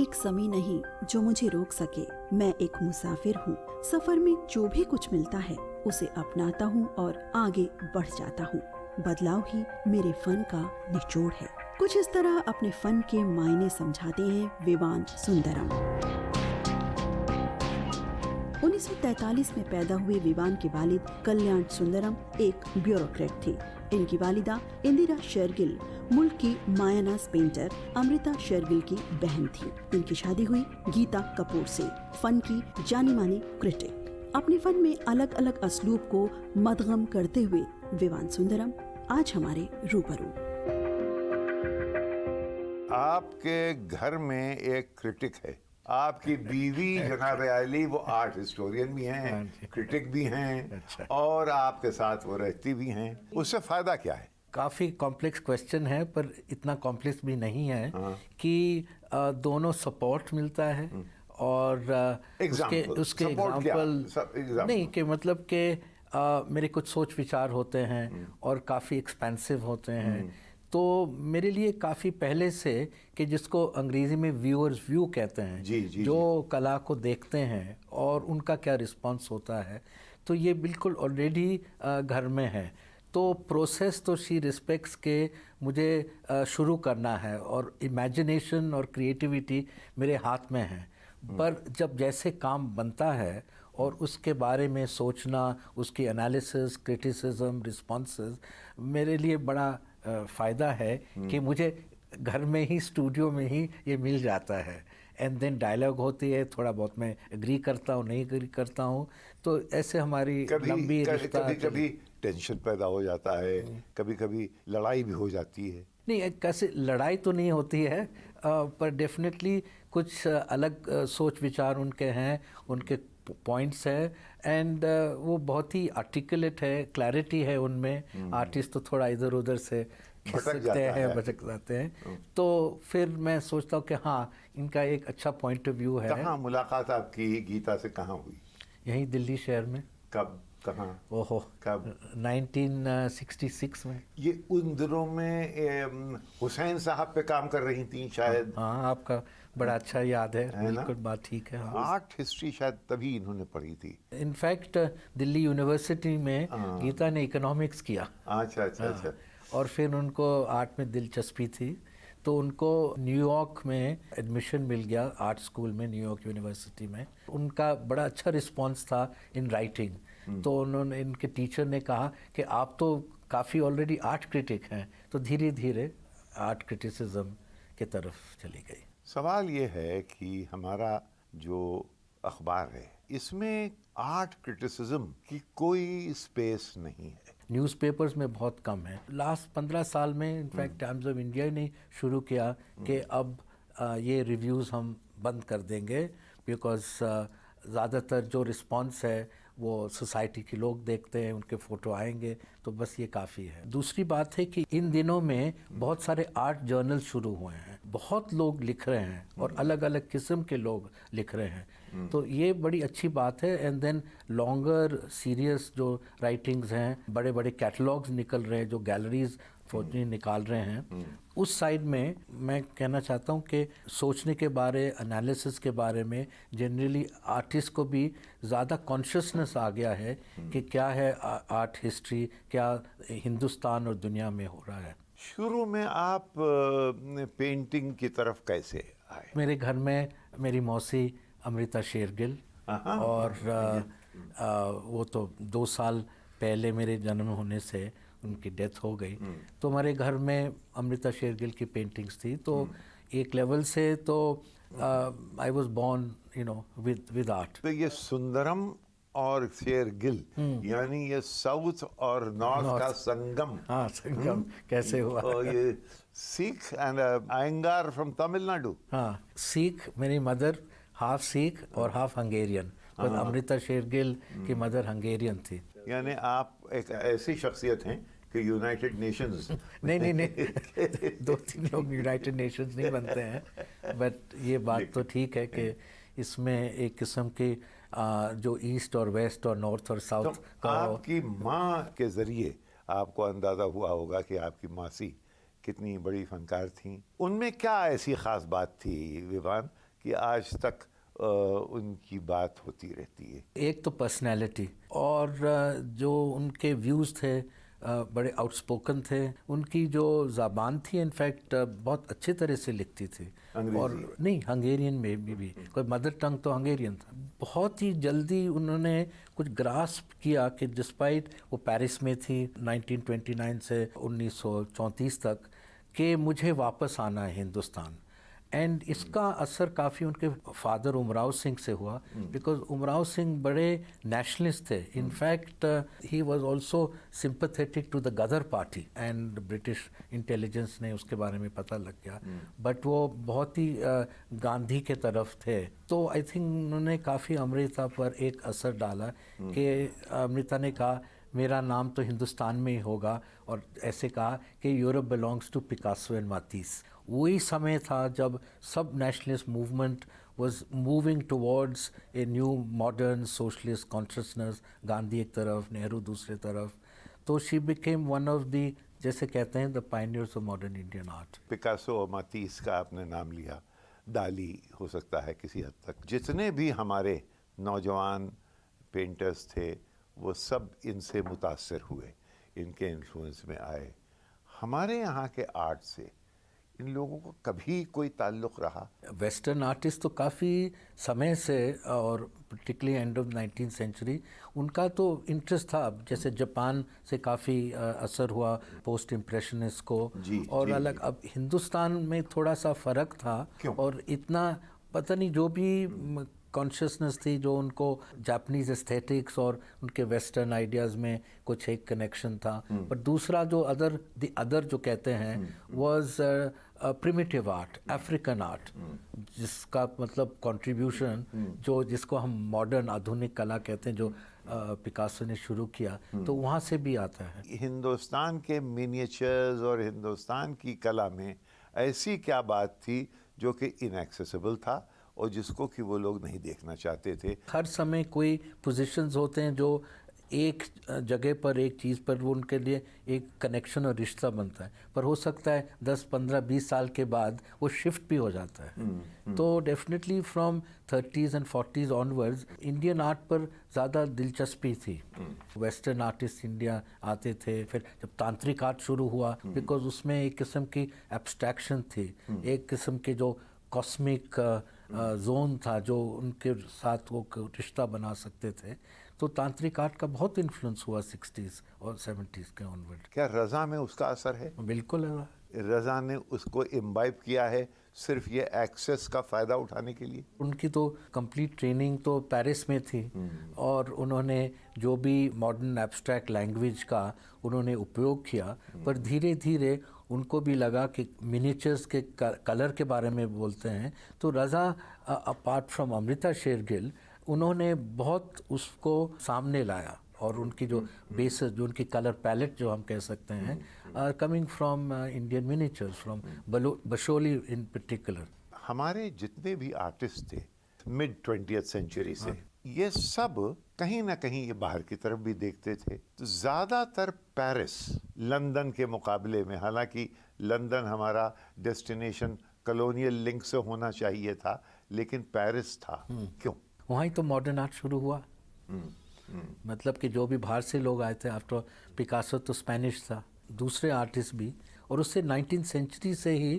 एक समी नहीं जो मुझे रोक सके। मैं एक मुसाफिर हूँ, सफर में जो भी कुछ मिलता है उसे अपनाता हूँ और आगे बढ़ जाता हूँ। बदलाव ही मेरे फन का निचोड़ है। कुछ इस तरह अपने फन के मायने समझाते हैं विवान सुंदरम। 1943 में पैदा हुए विवान के वालिद कल्याण सुंदरम एक ब्यूरोक्रेट थे। इनकी वालिदा इंदिरा शेरगिल मुल्क की मायानाज पेंटर अमृता शेरगिल की बहन थी। इनकी शादी हुई गीता कपूर से, फन की जानी मानी क्रिटिक। अपने फन में अलग अलग असलूब को मदगम करते हुए विवान सुंदरम आज हमारे रूबरू। आपके घर में एक क्रिटिक है, आपकी बीवी जनाब अली वो आर्ट हिस्टोरियन भी हैं, क्रिटिक भी हैं, और आपके साथ वो रहती भी हैं। उससे फायदा क्या है? काफ़ी कॉम्प्लेक्स क्वेश्चन है, पर इतना कॉम्प्लेक्स भी नहीं है कि दोनों सपोर्ट मिलता है और उसके एग्जाम्पल नहीं कि मतलब कि मेरे कुछ सोच विचार होते हैं और काफ़ी एक्सपेंसिव होते हैं। तो मेरे लिए काफ़ी पहले से कि जिसको अंग्रेज़ी में व्यूअर्स व्यू कहते हैं, जो कला को देखते हैं और उनका क्या रिस्पांस होता है, तो ये बिल्कुल ऑलरेडी घर में है। तो प्रोसेस तो शी रिस्पेक्ट्स के मुझे शुरू करना है और इमेजिनेशन और क्रिएटिविटी मेरे हाथ में है। पर जब जैसे काम बनता है और उसके बारे में सोचना, उसकी एनालिसिस, क्रिटिसिज्म, रिस्पॉन्सेस मेरे लिए बड़ा फ़ायदा है कि मुझे घर में ही, स्टूडियो में ही ये मिल जाता है। एंड देन डायलॉग होती है, थोड़ा बहुत मैं एग्री करता हूँ, नहीं एग्री करता हूँ, तो ऐसे हमारी लंबी रिश्ता। कभी टेंशन पैदा हो जाता है, कभी कभी लड़ाई भी हो जाती है। नहीं, कैसे लड़ाई तो नहीं होती है, पर डेफिनेटली कुछ अलग सोच विचार उनके हैं, उनके पॉइंट्स है, एंड वो बहुत ही आर्टिकुलेट है, क्लैरिटी है उनमें। आर्टिस्ट तो थोड़ा इधर उधर से भटक जाते हैं। तो फिर मैं सोचता हूँ कि हाँ, इनका एक अच्छा पॉइंट ऑफ व्यू है। कहाँ मुलाकात आपकी गीता से कहाँ हुई? यहीं दिल्ली शहर में। कब, कहाँ? ओहो, कब? 1966 में। ये उन दिनों में हुसैन साहब पे काम कर रही थी शायद। हाँ, आपका बड़ा अच्छा याद है, बिल्कुल बात ठीक है। आर्ट हिस्ट्री शायद तभी इन्होंने पढ़ी थी। इनफैक्ट दिल्ली यूनिवर्सिटी में गीता ने इकोनॉमिक्स किया। अच्छा। और फिर उनको आर्ट में दिलचस्पी थी, तो उनको न्यूयॉर्क में एडमिशन मिल गया आर्ट स्कूल में, न्यूयॉर्क यूनिवर्सिटी में। उनका बड़ा अच्छा रिस्पांस था इन राइटिंग। तो उन्होंने, इनके टीचर ने कहा कि आप तो काफ़ी ऑलरेडी आर्ट क्रिटिक हैं, तो धीरे धीरे आर्ट क्रिटिसिज्म की तरफ चली गई। सवाल ये है कि हमारा जो अखबार है इसमें आर्ट क्रिटिसिज्म की कोई स्पेस नहीं है। न्यूज़पेपर्स में बहुत कम है। लास्ट 15 साल में इनफैक्ट टाइम्स ऑफ इंडिया ने शुरू किया कि अब ये रिव्यूज़ हम बंद कर देंगे, बिकॉज ज़्यादातर जो रिस्पांस है वो सोसाइटी के लोग देखते हैं, उनके फ़ोटो आएंगे, तो बस ये काफ़ी है। दूसरी बात है कि इन दिनों में बहुत सारे आर्ट जर्नल शुरू हुए हैं, बहुत लोग लिख रहे हैं और अलग अलग किस्म के लोग लिख रहे हैं, तो ये बड़ी अच्छी बात है। एंड देन लॉन्गर सीरियस जो राइटिंग्स हैं, बड़े बड़े कैटलॉग्स निकल रहे हैं, जो गैलरीज फौजी निकाल रहे हैं, उस साइड में मैं कहना चाहता हूँ कि सोचने के बारे, एनालिसिस के बारे में जनरली आर्टिस्ट को भी ज़्यादा कॉन्शियसनेस आ गया है कि क्या है आर्ट हिस्ट्री, क्या हिंदुस्तान और दुनिया में हो रहा है। शुरू में आप पेंटिंग की तरफ कैसे आए? मेरे घर में मेरी मौसी अमृता शेरगिल, और वो तो 2 साल पहले मेरे जन्म होने से उनकी डेथ हो गई। तो हमारे घर में अमृता शेरगिल की पेंटिंग्स थी, तो एक लेवल से तो I was born with art. तो ये सुंदरम और शेरगिल यानी ये साउथ और नॉर्थ का संगम। हाँ, संगम कैसे हुआ? तो ये सिख एंड अयंगार फ्रॉम तमिलनाडु। हाँ, सिख, मेरी मदर हाफ सिख और हाफ हंगेरियन, और अमृता शेरगिल की मदर हंगेरियन थी। यानी आप एक ऐसी शख्सियत हैं कि यूनाइटेड नेशंस नहीं 2-3 लोग यूनाइटेड नेशंस नहीं बनते हैं, बट ये बात तो ठीक है कि इसमें एक किस्म की जो ईस्ट और वेस्ट और नॉर्थ और साउथ तो आपकी माँ के ज़रिए आपको अंदाज़ा हुआ होगा कि आपकी मासी कितनी बड़ी फनकार थीं। उनमें क्या ऐसी ख़ास बात थी विवान कि आज तक उनकी बात होती रहती है? एक तो पर्सनैलिटी, और जो उनके व्यूज़ थे बड़े आउटस्पोकन थे। उनकी जो ज़बान थी इनफैक्ट बहुत अच्छे तरह से लिखती थी। और नहीं, हंगेरियन में भी कोई मदर टंग तो हंगेरियन था। बहुत ही जल्दी उन्होंने कुछ ग्रास्प किया कि डिस्पाइट वो पेरिस में थी 1929 से 1934 तक, कि मुझे वापस आना है हिंदुस्तान। एंड इसका असर काफ़ी उनके फादर उमराव सिंह से हुआ, बिकॉज उमराव सिंह बड़े नेशनलिस्ट थे। In fact he was also sympathetic to the Ghadar party, and British intelligence ने उसके बारे में पता लग गया। बट वो बहुत ही गांधी के तरफ थे। तो आई थिंक उन्होंने काफ़ी अमृता पर एक असर डाला कि अमृता ने कहा मेरा नाम तो हिंदुस्तान में ही होगा, और ऐसे कहा कि Europe belongs to Picasso and Matisse. वही समय था जब सब nationalist movement was moving towards a new modern socialist consciousness, Gandhi एक तरफ, नेहरू दूसरे तरफ। तो she became one of the, जैसे कहते हैं, the pioneers of modern Indian art. Picasso और मातीस का आपने नाम लिया, दाली हो सकता है किसी हद तक। जितने भी हमारे नौजवान पेंटर्स थे वो सब इनसे मुतासर हुए, इनके इन्फ्लुएंस में आए। हमारे यहाँ के आर्ट से इन लोगों को कभी कोई ताल्लुक़ रहा? वेस्टर्न आर्टिस्ट तो काफ़ी समय से, और particularly end of 19th century, उनका तो इंटरेस्ट था। जैसे जापान से काफ़ी असर हुआ पोस्ट इम्प्रेशनिस्ट को, और अलग। अब हिंदुस्तान में थोड़ा सा फ़र्क था। क्यों? और इतना पता नहीं, जो भी कॉन्शियसनेस थी, जो उनको जापानीज़ एस्थेटिक्स और उनके वेस्टर्न आइडियाज़ में कुछ एक कनेक्शन था। पर दूसरा जो अदर जो कहते हैं was primitive art, African art, जिसका मतलब कंट्रीब्यूशन, जिसको हम मॉडर्न आधुनिक कला कहते हैं, जो पिकासो ने शुरू किया, तो वहाँ से भी आता है। हिंदुस्तान के मिनिएचर्स और हिंदुस्तान की कला में ऐसी क्या बात थी जो कि इनएक्सेसिबल था और जिसको कि वो लोग नहीं देखना चाहते थे? हर समय कोई पोजीशंस होते हैं जो एक जगह पर, एक चीज़ पर, वो उनके लिए एक कनेक्शन और रिश्ता बनता है। पर हो सकता है 10, 15, 20 साल के बाद वो शिफ्ट भी हो जाता है। तो definitely from 30s and 40s onwards Indian art पर ज़्यादा दिलचस्पी थी। वेस्टर्न आर्टिस्ट इंडिया आते थे। फिर जब तांत्रिक आर्ट शुरू हुआ, बिकॉज उसमें एक किस्म की एब्स्ट्रैक्शन थी, एक किस्म के जो कॉस्मिक जोन था, जो उनके साथ वो रिश्ता बना सकते थे। तो तांत्रिक आर्ट का बहुत इन्फ्लुएंस हुआ 60s और 70s के ऑनवर्ड। क्या रज़ा में उसका असर है? बिल्कुल है। रज़ा ने उसको इम्बाइब किया है सिर्फ ये एक्सेस का फ़ायदा उठाने के लिए? उनकी तो कंप्लीट ट्रेनिंग तो पेरिस में थी, और उन्होंने जो भी मॉडर्न एब्स्ट्रैक्ट लैंग्वेज का उन्होंने उपयोग किया, पर धीरे धीरे उनको भी लगा कि मिनिएचर्स के कलर के बारे में बोलते हैं। तो रज़ा, अपार्ट फ्रॉम अमृता शेरगिल, उन्होंने बहुत उसको सामने लाया, और उनकी जो बेसिस, जो उनकी कलर पैलेट जो हम कह सकते हैं, are coming from Indian miniatures, from Basohli in particular. हमारे जितने भी आर्टिस्ट थे मिड 20th सेंचुरी से, ये सब कहीं ना कहीं ये बाहर की तरफ भी देखते थे। तो ज़्यादातर पेरिस, लंदन के मुकाबले में, हालांकि लंदन हमारा डेस्टिनेशन कॉलोनियल लिंक से होना चाहिए था, लेकिन पेरिस था। क्यों? वहाँ ही तो मॉडर्न आर्ट शुरू हुआ। मतलब कि जो भी बाहर से लोग आए थे, आफ्टर पिकासो तो स्पेनिश था, दूसरे आर्टिस्ट भी, और उससे 19th सेंचुरी से ही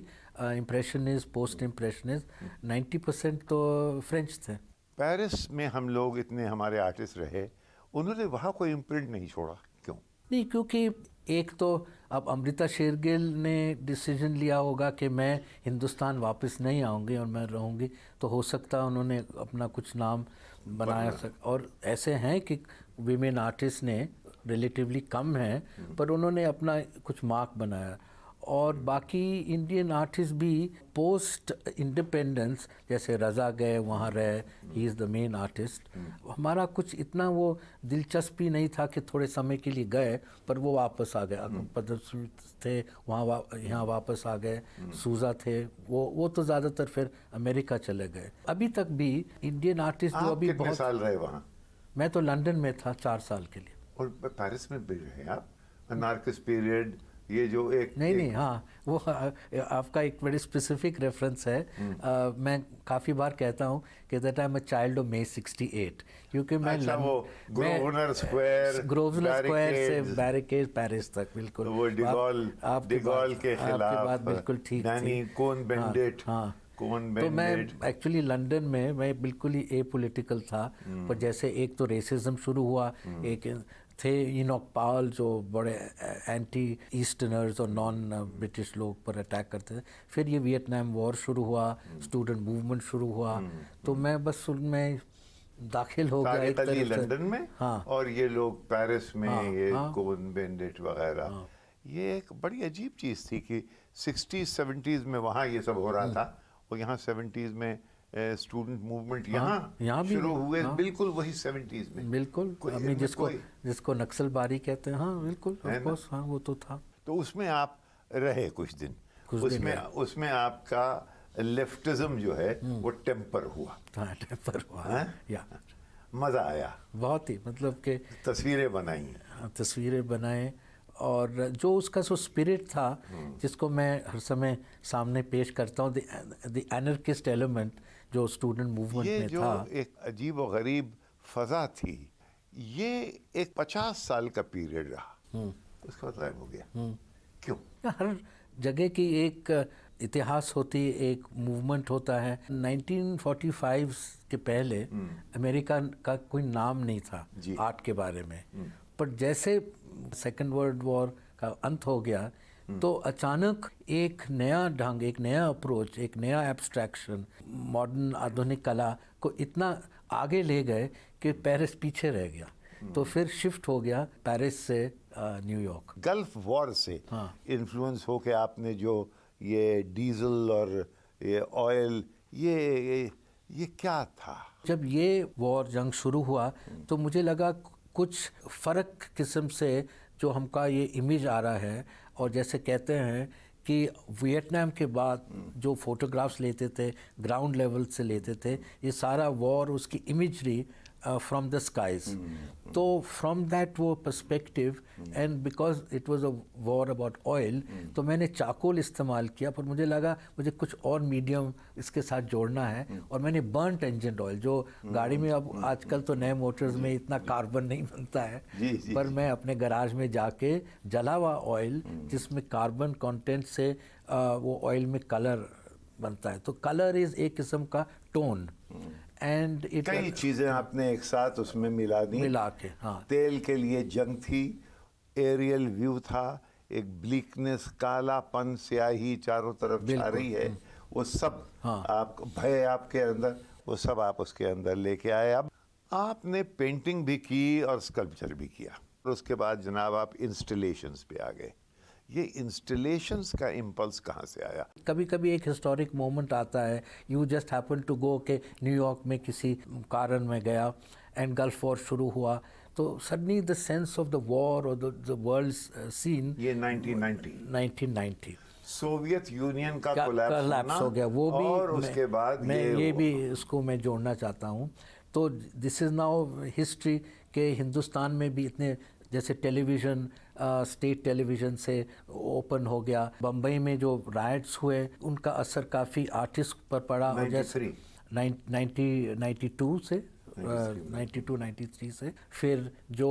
इम्प्रेशनिस्ट, पोस्ट इम्प्रेशनिस्ट, 90% तो फ्रेंच थे। पेरिस में हम लोग इतने हमारे आर्टिस्ट रहे, उन्होंने वहाँ कोई इम्प्रिंट नहीं छोड़ा। क्यों? नहीं, क्योंकि एक तो अब अमृता शेरगिल ने डिसीजन लिया होगा कि मैं हिंदुस्तान वापस नहीं आऊँगी और मैं रहूँगी, तो हो सकता है उन्होंने अपना कुछ नाम बनाया। और ऐसे हैं कि वीमेन आर्टिस्ट ने रिलेटिवली कम हैं, पर उन्होंने अपना कुछ मार्क बनाया। और बाकी इंडियन आर्टिस्ट भी पोस्ट इंडिपेंडेंस, जैसे रज़ा गए, वहाँ रहे, he is the main artist. हमारा कुछ इतना वो दिलचस्पी नहीं था कि थोड़े समय के लिए गए, पर वो वापस आ गए। पद्मश्री थे, वहाँ यहाँ वापस आ गए। सूजा थे, वो तो ज़्यादातर फिर अमेरिका चले गए। अभी तक भी इंडियन आर्टिस्ट जो अभी बहुत साल रहे वहाँ? मैं तो लंदन में था 4 साल के लिए। और पेरिस में भी रहे आप? अनार्किस्ट पीरियड, ये जो एक नहीं, हाँ, वो आपका एक बड़ी स्पेसिफिक रेफरेंस है। मैं काफ़ी बार कहता हूँ कि that I am a child of May 68, क्योंकि मैं वो ग्रोसवेनर स्क्वायर से बैरिकेड पेरिस तक, बिल्कुल वो डिगॉल के खिलाफ, आपकी बात बिल्कुल ठीक थी। कौन बेंडिट, हाँ, तो मैं एक्चुअली लंदन में मैं बिल्कुल ही एपॉलिटिकल था, पर जैसे एक तो रेसिज्म शुरू हुआ, एक थे इनॉक पावल जो बड़े एंटी ईस्टर्नर्स और नॉन ब्रिटिश लोग पर अटैक करते थे, फिर ये वियतनाम वॉर शुरू हुआ, स्टूडेंट मूवमेंट शुरू हुआ, तो मैं बस उनमें दाखिल हो गया एक तरह से। लंदन में, हाँ, और ये लोग पेरिस में, हाँ, ये हाँ, कोन बेंडिट वगैरह, हाँ, ये एक बड़ी अजीब चीज़ थी कि 60s 70s में वहाँ ये सब हो रहा था, और यहाँ 70s में स्टूडेंट मूवमेंट यहाँ शुरू हुए, हाँ, बिल्कुल वही 70s में, बिल्कुल अभी जिसको नक्सलबारी कहते हैं, हाँ बिल्कुल, ऑफ कोर्स, हाँ वो तो था। तो उसमें आप रहे कुछ दिन, उसमें आपका लेफ्टिज्म जो है वो टेम्पर हुआ, हाँ टेम्पर हुआ, या मज़ा आया बहुत ही, मतलब कि तस्वीरें बनाए, और जो उसका जो स्पिरिट था जिसको मैं हर समय सामने पेश करता हूँ, द एनर्किस्ट एलिमेंट जो स्टूडेंट मूवमेंट में जो था, एक अजीब और गरीब फजा थी, ये एक 50 साल का पीरियड रहा, उसका मतलब हो गया। क्यों? हर जगह की एक इतिहास होती, एक मूवमेंट होता है। 1945 के पहले अमेरिका का कोई नाम नहीं था आर्ट के बारे में, पर जैसे सेकेंड वर्ल्ड वॉर का अंत हो गया तो अचानक एक नया ढंग, एक नया अप्रोच, एक नया एब्स्ट्रैक्शन मॉडर्न आधुनिक कला को इतना आगे ले गए कि पेरिस पीछे रह गया। तो फिर शिफ्ट हो गया पेरिस से न्यूयॉर्क। गल्फ वॉर से इन्फ्लुएंस हो के आपने जो ये डीजल और ये ऑयल, ये क्या था? जब ये वॉर जंग शुरू हुआ तो मुझे लगा कुछ फ़र्क किस्म से जो हमका ये इमेज आ रहा है, और जैसे कहते हैं कि वियतनाम के बाद जो फोटोग्राफ्स लेते थे ग्राउंड लेवल से लेते थे, ये सारा वॉर उसकी इमेजरी फ्रॉम द स्काइज, तो फ्रॉम दैट वो perspective, and because it was a war about oil, तो मैंने चाकोल इस्तेमाल किया, पर मुझे लगा मुझे कुछ और मीडियम इसके साथ जोड़ना है, और मैंने बर्नट इंजन ऑयल, जो गाड़ी में अब आजकल तो नए मोटर्स में इतना कार्बन नहीं बनता है, पर मैं अपने गराज में जाके जला हुआ ऑयल जिसमें कार्बन कंटेंट से वो ऑयल में कलर बनता है, तो कलर इज एक किस्म का टोन, एंड कई चीजें आपने एक साथ उसमें मिला के, हाँ। तेल के लिए जंग थी, एरियल व्यू था, एक ब्लीकनेस, कालापन, स्याही चारों तरफ छा रही है, वो सब, हाँ, आप भय आपके अंदर, वो सब आप उसके अंदर लेके आए। अब आपने पेंटिंग भी की और स्कल्पचर भी किया, और उसके बाद जनाब आप इंस्टॉलेशंस पे आ गए। ये इंस्टॉलेशंस का इम्पल्स कहाँ से आया? कभी कभी एक हिस्टोरिक मोमेंट आता है, you just happen to go के न्यूयॉर्क में किसी कारण में गया एंड गल्फ वॉर शुरू हुआ, तो suddenly the sense of the war और द वर्ल्ड सीन, ये 1990 सोवियत यूनियन का कोलैप्स हो गया, वो भी, और उसके बाद मैं ये भी इसको मैं जोड़ना चाहता हूँ। तो दिस इज़ नाउ हिस्ट्री के हिंदुस्तान में भी इतने, जैसे टेलीविज़न, स्टेट टेलीविज़न से ओपन हो गया, बम्बई में जो राइट्स हुए उनका असर काफ़ी आर्टिस्ट पर पड़ा, और जैसे 92 से 92-93 से फिर जो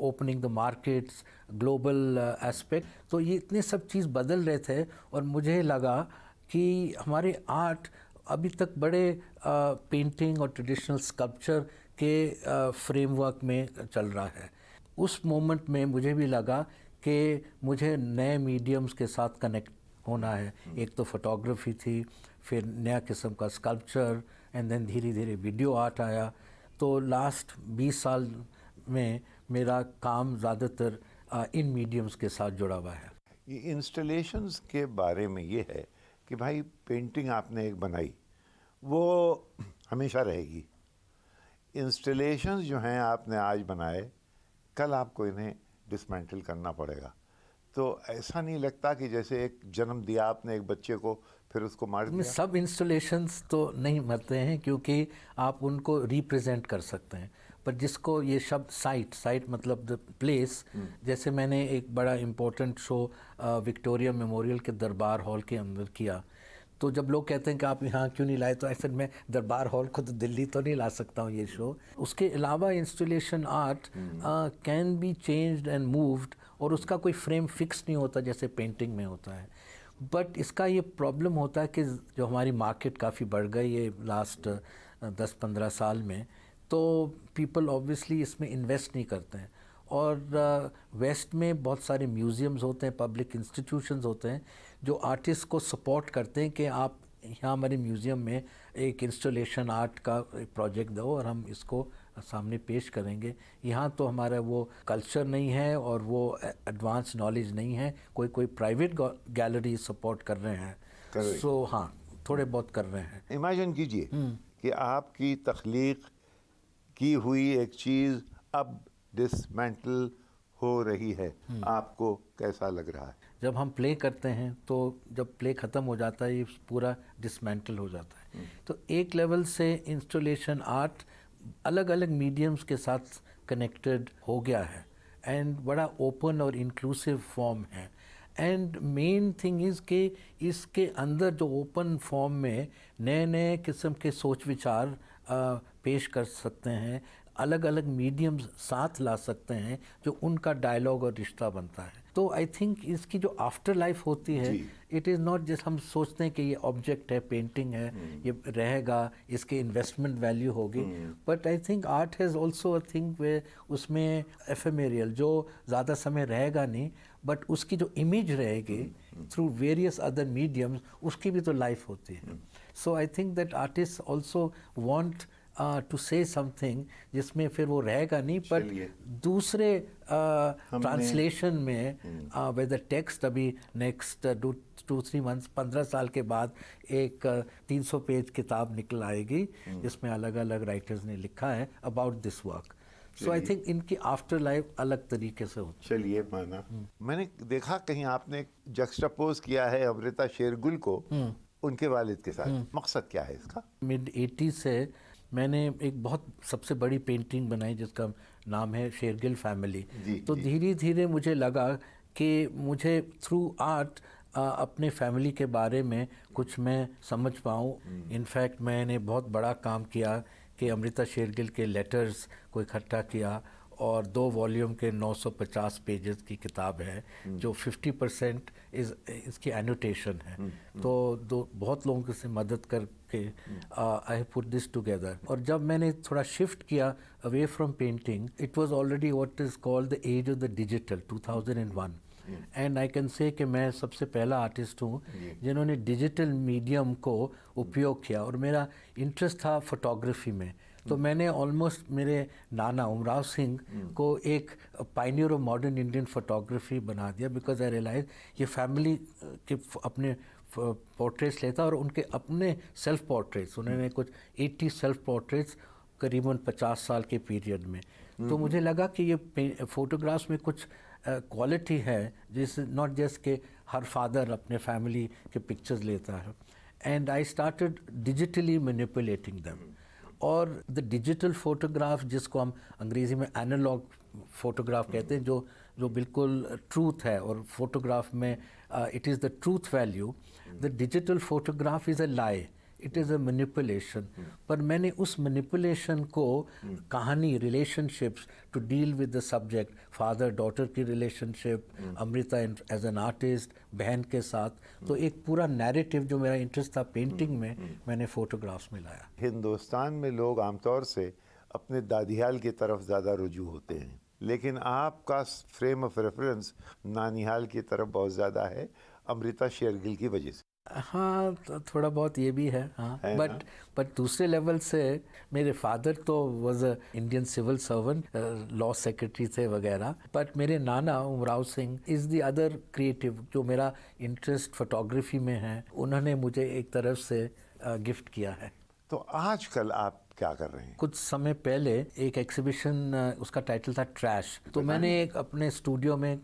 opening the markets, global aspect, तो ये इतने सब चीज़ बदल रहे थे, और मुझे लगा कि हमारे आर्ट अभी तक बड़े पेंटिंग और ट्रेडिशनल स्कल्पचर के फ्रेमवर्क में चल रहा है। उस मोमेंट में मुझे भी लगा कि मुझे नए मीडियम्स के साथ कनेक्ट होना है। एक तो फोटोग्राफी थी, फिर नया किस्म का स्कल्पचर, एंड देन धीरे धीरे वीडियो आर्ट आया। तो लास्ट 20 साल में मेरा काम ज़्यादातर इन मीडियम्स के साथ जुड़ा हुआ है। ये इंस्टॉलेशंस के बारे में ये है कि भाई पेंटिंग आपने एक बनाई, वो हमेशा रहेगी। इंस्टॉलेशंस जो हैं आपने आज बनाए, कल आपको इन्हें डिसमेंटल करना पड़ेगा। तो ऐसा नहीं लगता कि जैसे एक जन्म दिया आपने एक बच्चे को, फिर उसको मार दिया? सब इंस्टॉलेशंस तो नहीं मरते हैं, क्योंकि आप उनको रिप्रेजेंट कर सकते हैं, पर जिसको ये शब्द साइट मतलब द प्लेस, जैसे मैंने एक बड़ा इम्पोर्टेंट शो विक्टोरिया मेमोरियल के दरबार हॉल के अंदर किया, तो जब लोग कहते हैं कि आप यहाँ क्यों नहीं लाए, तो ऐसे मैं दरबार हॉल को तो दिल्ली तो नहीं ला सकता हूँ ये शो। उसके अलावा installation art can be changed and moved, और उसका कोई फ्रेम फिक्स नहीं होता जैसे पेंटिंग में होता है। बट इसका ये प्रॉब्लम होता है कि जो हमारी मार्केट काफ़ी बढ़ गई है लास्ट 10-15 साल में, तो पीपल ऑब्वियसली इसमें इन्वेस्ट नहीं करते हैं। और वेस्ट में बहुत सारे म्यूज़ियम्स होते हैं, पब्लिक इंस्टीट्यूशंस होते हैं जो आर्टिस्ट को सपोर्ट करते हैं कि आप यहाँ हमारे म्यूज़ियम में एक इंस्टॉलेशन आर्ट का एक प्रोजेक्ट दो और हम इसको सामने पेश करेंगे। यहाँ तो हमारा वो कल्चर नहीं है और वो एडवांस नॉलेज नहीं है। कोई प्राइवेट गैलरी सपोर्ट कर रहे हैं, सो हाँ थोड़े बहुत कर रहे हैं। इमेजिन कीजिए कि आपकी तख्लीक की हुई एक चीज़ अब डिसमेंटल हो रही है, आपको कैसा लग रहा है? जब हम प्ले करते हैं तो जब प्ले ख़त्म हो जाता है ये पूरा डिसमेंटल हो जाता है। तो एक लेवल से इंस्टॉलेशन आर्ट अलग अलग मीडियम्स के साथ कनेक्टेड हो गया है एंड बड़ा ओपन और इंक्लूसिव फॉर्म है। एंड मेन थिंग इज़ कि इसके अंदर जो ओपन फॉर्म में नए नए किस्म के सोच विचार पेश कर सकते हैं, अलग अलग मीडियम्स साथ ला सकते हैं जो उनका डायलॉग और रिश्ता बनता है। तो आई थिंक इसकी जो आफ्टर लाइफ होती है, इट इज़ नॉट जस्ट हम सोचते हैं कि ये ऑब्जेक्ट है, पेंटिंग है, ये रहेगा, इसके इन्वेस्टमेंट वैल्यू होगी, but I think art has also a thing वे उसमें एफेमेरियल जो ज़्यादा समय रहेगा नहीं, बट उसकी जो इमेज रहेगी थ्रू वेरियस अदर मीडियम्स, उसकी भी तो लाइफ होती है। So I think that artist also want to say something जिसमें फिर वो रहेगा नहीं, पर दूसरे ट्रांसलेशन में वेदर टेक्स्ट अभी नेक्स्ट 2-3 मंथ्स 15 साल के बाद एक 300 पेज किताब निकल आएगी जिसमें अलग अलग राइटर्स ने लिखा है about this work. So I think इनकी आफ्टर लाइफ अलग तरीके से होती है। चलिए माना, मैंने देखा कहीं आपने जक्सटापोज किया है अमृता शेरगिल को उनके वालिद के साथ, मकसद क्या है इसका? मिड 80 से मैंने एक बहुत सबसे बड़ी पेंटिंग बनाई जिसका नाम है शेरगिल फैमिली। तो धीरे धीरे मुझे लगा कि मुझे थ्रू आर्ट अपने फैमिली के बारे में कुछ मैं समझ पाऊँ। इनफैक्ट मैंने बहुत बड़ा काम किया कि अमृता शेरगिल के लेटर्स को इकट्ठा किया और 2 वॉल्यूम के 950 पेजेस की किताब है जो 50% इसकी एनोटेशन है। तो बहुत लोगों से मदद करके I have put this together. और जब मैंने थोड़ा शिफ्ट किया away from painting, it was already what is called the age of the digital 2001 and I can say कि मैं सबसे पहला आर्टिस्ट हूँ जिन्होंने डिजिटल मीडियम को उपयोग किया। और मेरा इंटरेस्ट था फोटोग्राफी में, तो मैंने ऑलमोस्ट मेरे नाना उमराव सिंह को एक Pioneer of modern Indian photography बना दिया, बिकॉज आई रियलाइज ये फैमिली के अपने पोर्ट्रेट्स लेता और उनके अपने सेल्फ पोर्ट्रेट्स, उन्होंने कुछ 80 सेल्फ पोर्ट्रेट्स करीबन 50 साल के पीरियड में। तो मुझे लगा कि ये फ़ोटोग्राफ्स में कुछ क्वालिटी है जिस नॉट जस्ट के हर फादर अपने फैमिली के पिक्चर्स लेता है, and I started digitally manipulating them. और द डिजिटल फोटोग्राफ जिसको हम अंग्रेज़ी में एनालॉग फोटोग्राफ कहते हैं, जो बिल्कुल ट्रूथ है, और फोटोग्राफ में it is the truth value. The digital photograph is a lie, it is a manipulation. पर मैंने उस मैनिपुलेशन को कहानी, relationships to deal with the subject, father daughter की relationship, Amrita as an artist, बहन के साथ, तो एक पूरा नैरेटिव जो मेरा इंटरेस्ट था पेंटिंग में, मैंने फोटोग्राफ्स में लाया। हिंदुस्तान में लोग आमतौर से अपने दादीहाल की तरफ ज़्यादा रुजू होते हैं, लेकिन आपका फ्रेम ऑफ रेफरेंस नानीहाल की तरफ बहुत ज़्यादा है अमृता शेरगिल की वजह से। हाँ, तो थोड़ा बहुत ये भी है, हाँ। बट दूसरे लेवल से मेरे फादर तो was a Indian civil servant, law secretary थे वगैरह, बट मेरे नाना Umrao Singh is the other creative, जो मेरा इंटरेस्ट फोटोग्राफी में है, उन्होंने मुझे एक तरफ से गिफ्ट किया है। तो आजकल आप क्या कर रहे हैं? कुछ समय पहले एक एग्जीबिशन, उसका टाइटल था ट्रैश, तो मैंने एक अपने स्टूडियो में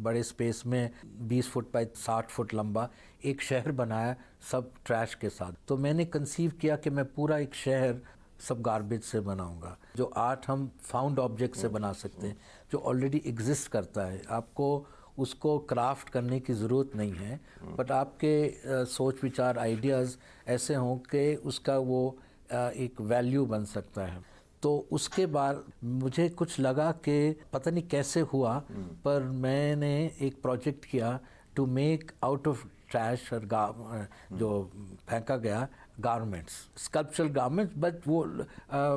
बड़े स्पेस में 20 फुट बाय 60 फुट लंबा एक शहर बनाया सब ट्रैश के साथ। तो मैंने कंसीव किया कि मैं पूरा एक शहर सब गार्बेज से बनाऊंगा। जो आर्ट हम फाउंड ऑब्जेक्ट से बना सकते हैं, जो ऑलरेडी एग्जिस्ट करता है, आपको उसको क्राफ्ट करने की ज़रूरत नहीं है, बट आपके सोच विचार आइडियाज़ ऐसे हों कि उसका वो एक वैल्यू बन सकता है। तो उसके बाद मुझे कुछ लगा कि पता नहीं कैसे हुआ, पर मैंने एक प्रोजेक्ट किया to make out of trash और जो फेंका गया गारमेंट्स, स्कल्पचरल गारमेंट्स, बट वो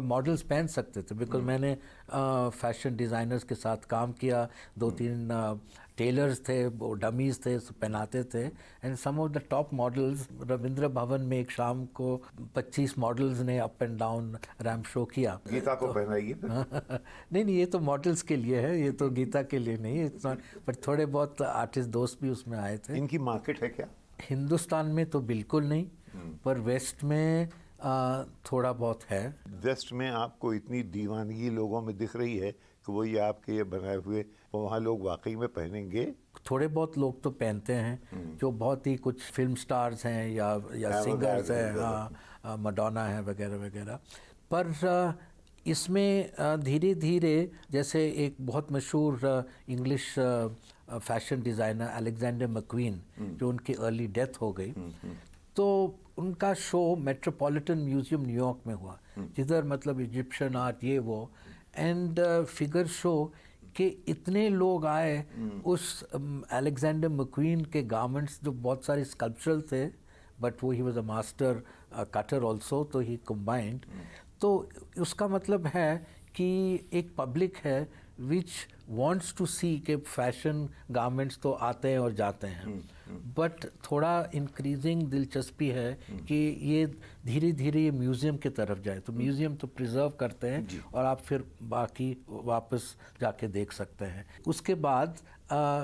मॉडल्स पहन सकते थे, बिकॉज मैंने फैशन डिज़ाइनर्स के साथ काम किया, 2-3 टेलर्स थे, वो डमीज़ थे, पहनाते थे। And some of the top models, Rabindra Bhavan में एक शाम को 25 मॉडल्स ने up and down ramp show किया। गीता को पहनाइए। नहीं, ये तो मॉडल्स के लिए है, ये तो गीता के लिए नहीं है, पर थोड़े बहुत आर्टिस्ट दोस्त भी उसमें आए थे। इनकी मार्केट है क्या? हिंदुस्तान में तो बिल्कुल नहीं, पर वेस्ट में थोड़ा बहुत है। वेस्ट में आपको इतनी दीवानगी लोगों में दिख रही है कि वो ये आपके ये बनाए हुए वहाँ लोग वाकई में पहनेंगे? थोड़े बहुत लोग तो पहनते हैं, जो बहुत ही कुछ फिल्म स्टार्स हैं या सिंगर्स हैं, हाँ, मडोना है वगैरह वगैरह। पर इसमें धीरे धीरे, जैसे एक बहुत मशहूर English fashion designer Alexander McQueen, जो उनकी अर्ली डेथ हो गई, तो उनका शो मेट्रोपॉलिटन म्यूजियम न्यूयॉर्क में हुआ, जिधर मतलब इजिप्शियन आर्ट ये वो, एंड फिगर शो कि इतने लोग आए उस अलेक्जेंडर मैक्वीन के गारमेंट्स, जो बहुत सारे स्कल्पचरल थे, बट वो he was a master cutter also, तो ही कंबाइंड। तो उसका मतलब है कि एक पब्लिक है विच wants टू सी के फैशन गारमेंट्स तो आते हैं और जाते हैं, बट थोड़ा इंक्रीजिंग दिलचस्पी है कि ये धीरे धीरे ये म्यूज़ियम की तरफ जाए। तो म्यूज़ियम तो प्रिजर्व करते हैं और आप फिर बाकी वापस जाके देख सकते हैं। उसके बाद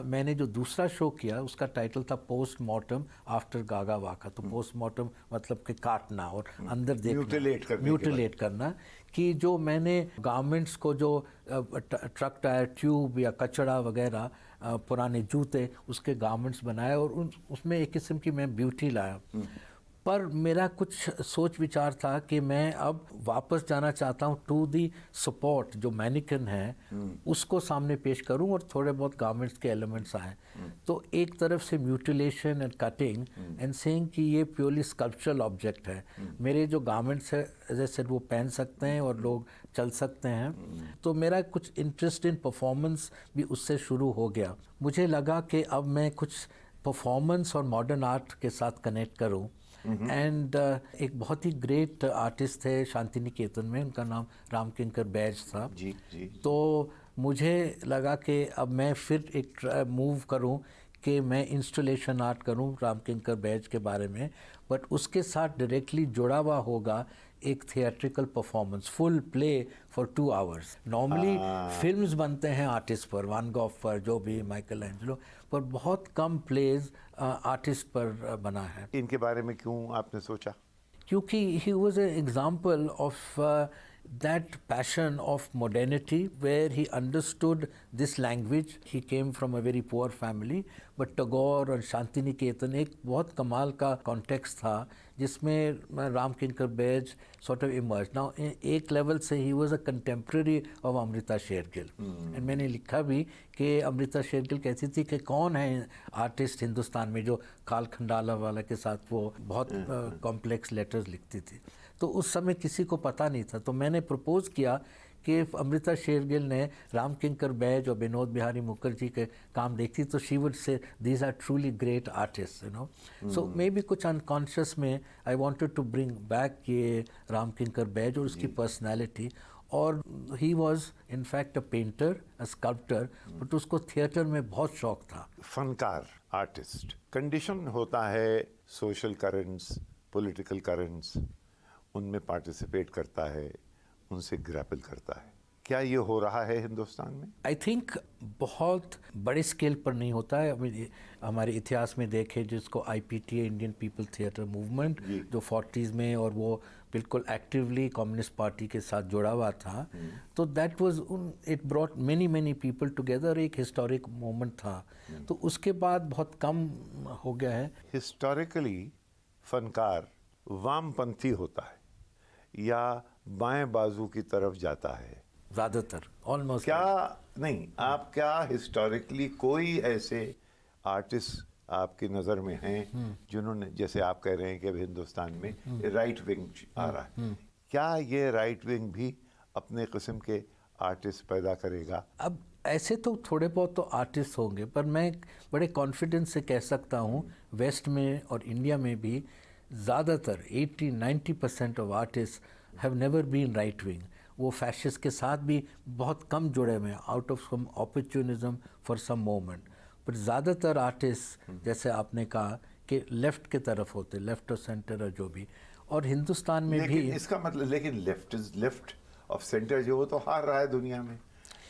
मैंने जो दूसरा शो किया, उसका टाइटल था पोस्ट मॉर्टम आफ्टर गागा वाका। तो पोस्ट मॉर्टम मतलब कि काटना और अंदर देखना, म्यूटिलेट करना, कि जो मैंने गारमेंट्स को जो ट्रक टायर ट्यूब या कचड़ा वगैरह, पुराने जूते, उसके गारमेंट्स बनाए और उसमें एक किस्म की मैं ब्यूटी लाया। पर मेरा कुछ सोच विचार था कि मैं अब वापस जाना चाहता हूँ टू दी सपोर्ट, जो मैनिकन है उसको सामने पेश करूँ और थोड़े बहुत गारमेंट्स के एलिमेंट्स आए। तो एक तरफ से mutilation and cutting and saying कि ये प्योरली स्कल्पचरल ऑब्जेक्ट है। मेरे जो गारमेंट्स है जैसे वो पहन सकते हैं और लोग चल सकते हैं। तो मेरा कुछ इंटरेस्ट इन परफॉर्मेंस भी उससे शुरू हो गया। मुझे लगा कि अब मैं कुछ परफॉर्मेंस और मॉडर्न आर्ट के साथ कनेक्ट करूँ। एंड एक बहुत ही ग्रेट आर्टिस्ट थे शांति निकेतन में, उनका नाम रामकिंकर बैज था। जी जी। तो मुझे लगा कि अब मैं फिर एक मूव करूं कि मैं इंस्टॉलेशन आर्ट करूं रामकिंकर बैज के बारे में, बट उसके साथ डायरेक्टली जुड़ा हुआ होगा एक theatrical performance, full play for 2 hours. Normally films बनते हैं आर्टिस्ट पर, वान गॉफ पर, जो भी माइकल एंजेलो पर, बहुत कम प्लेज आर्टिस्ट पर बना है। इनके बारे में क्यों आपने सोचा? क्योंकि he was an example of that passion of modernity, where he understood this language. He came from a very poor family, but Tagore और शांति निकेतन एक बहुत कमाल का कॉन्टेक्स्ट था जिसमें Ramkinkar Baij sort of emerged. Now एक लेवल से he was a contemporary of Amrita Shergil, and मैंने लिखा भी कि अमृता शेरगिल कहती थी कि कौन है आर्टिस्ट हिंदुस्तान में जो काल खंडाला वाला के साथ वो बहुत कॉम्प्लेक्स लेटर्स लिखती थी। तो उस समय किसी को पता नहीं था। तो मैंने प्रपोज किया कि अमृता शेरगिल ने रामकिंकर बैज और विनोद बिहारी मुखर्जी के काम देखती तो she would say these are truly great artist, you know. So maybe कुछ अनकॉन्शियस में I wanted to bring back ये रामकिंकर बैज और उसकी पर्सनैलिटी। और he was in fact a painter, a sculptor, but उसको थिएटर में बहुत शौक था। फनकार, आर्टिस्ट, कंडीशन होता है सोशल करंट्स, पॉलिटिकल करंट्स, उनमें पार्टिसिपेट करता है, उनसे ग्रैपल करता है। क्या ये हो रहा है हिंदुस्तान में? आई थिंक बहुत बड़े स्केल पर नहीं होता है। अभी हमारे इतिहास में देखें जिसको IPTA, Indian people theatre movement, जो 40s में, और वो बिल्कुल एक्टिवली कम्युनिस्ट पार्टी के साथ जुड़ा हुआ था, तो that was, it brought many people together, एक हिस्टोरिक मोमेंट था। तो उसके बाद बहुत कम हो गया है। हिस्टोरिकली फनकार वामपंथी होता है या बाएं बाजू की तरफ जाता है ज़्यादातर, ऑलमोस्ट। क्या नहीं, आप क्या हिस्टोरिकली कोई ऐसे आर्टिस्ट आपकी नज़र में हैं जिन्होंने, जैसे आप कह रहे हैं कि अब हिंदुस्तान में राइट विंग आ रहा है, क्या ये राइट विंग भी अपने किस्म के आर्टिस्ट पैदा करेगा? अब ऐसे तो थोड़े बहुत तो आर्टिस्ट होंगे, पर मैं बड़े कॉन्फिडेंस से कह सकता हूँ वेस्ट में और इंडिया में भी ज़्यादातर 80-90% of artist have never been right wing. वो फैशिस्ट के साथ भी बहुत कम जुड़े हुए हैं, out of some opportunism for some moment. पर ज़्यादातर आर्टिस्ट जैसे आपने कहा कि लेफ़्ट के तरफ होते, लेफ़्ट और सेंटर और जो भी, और हिंदुस्तान में भी इसका मतलब, लेकिन लेफ्ट ऑफ सेंटर जो वो तो हार रहा है दुनिया में।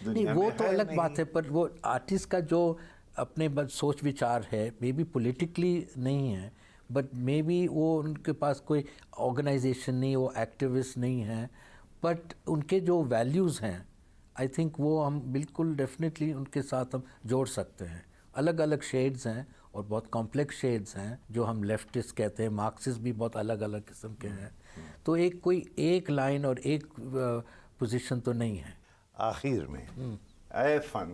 नहीं, वो तो अलग बात है, पर वो आर्टिस्ट का जो अपने सोच विचार है, मे बी पॉलिटिकली नहीं है, बट मे बी वो उनके पास कोई ऑर्गेनाइजेशन नहीं, वो एक्टिविस्ट नहीं है, बट उनके जो वैल्यूज़ हैं, आई थिंक वो हम बिल्कुल डेफिनेटली उनके साथ हम जोड़ सकते हैं। अलग अलग शेड्स हैं और बहुत कॉम्प्लेक्स शेड्स हैं, जो हम लेफ्टिस्ट कहते हैं, मार्क्सिस्ट भी बहुत अलग अलग किस्म के हैं। तो एक कोई एक लाइन और एक पोजीशन तो नहीं है। आखिर में ए फन,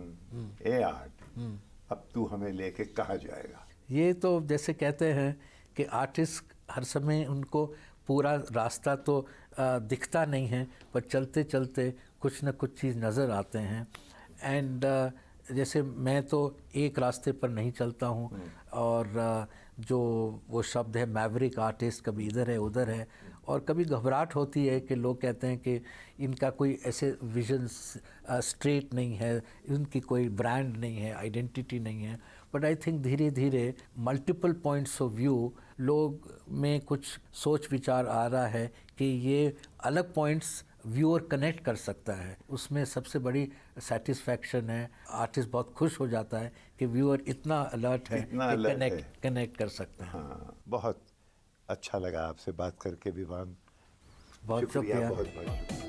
ए आर्ट, अब तू हमें लेके कहाँ जाएगा? ये तो जैसे कहते हैं कि आर्टिस्ट हर समय उनको पूरा रास्ता तो दिखता नहीं है, पर चलते चलते कुछ न कुछ चीज़ नज़र आते हैं। एंड जैसे मैं तो एक रास्ते पर नहीं चलता हूँ, और जो वो शब्द है मैवरिक आर्टिस्ट, कभी इधर है उधर है, और कभी घबराहट होती है कि लोग कहते हैं कि इनका कोई ऐसे विजन स्ट्रेट नहीं है, इनकी कोई ब्रांड नहीं है, आइडेंटिटी नहीं है। बट आई थिंक धीरे धीरे मल्टीपल पॉइंट्स ऑफ व्यू लोग में कुछ सोच विचार आ रहा है कि ये अलग पॉइंट्स व्यूअर कनेक्ट कर सकता है। उसमें सबसे बड़ी सेटिस्फैक्शन है, आर्टिस्ट बहुत खुश हो जाता है कि व्यूअर इतना अलर्ट है कि कनेक्ट कर सकता है। हाँ, बहुत अच्छा लगा आपसे बात करके विवान। बहुत शुक्रिया। बहुत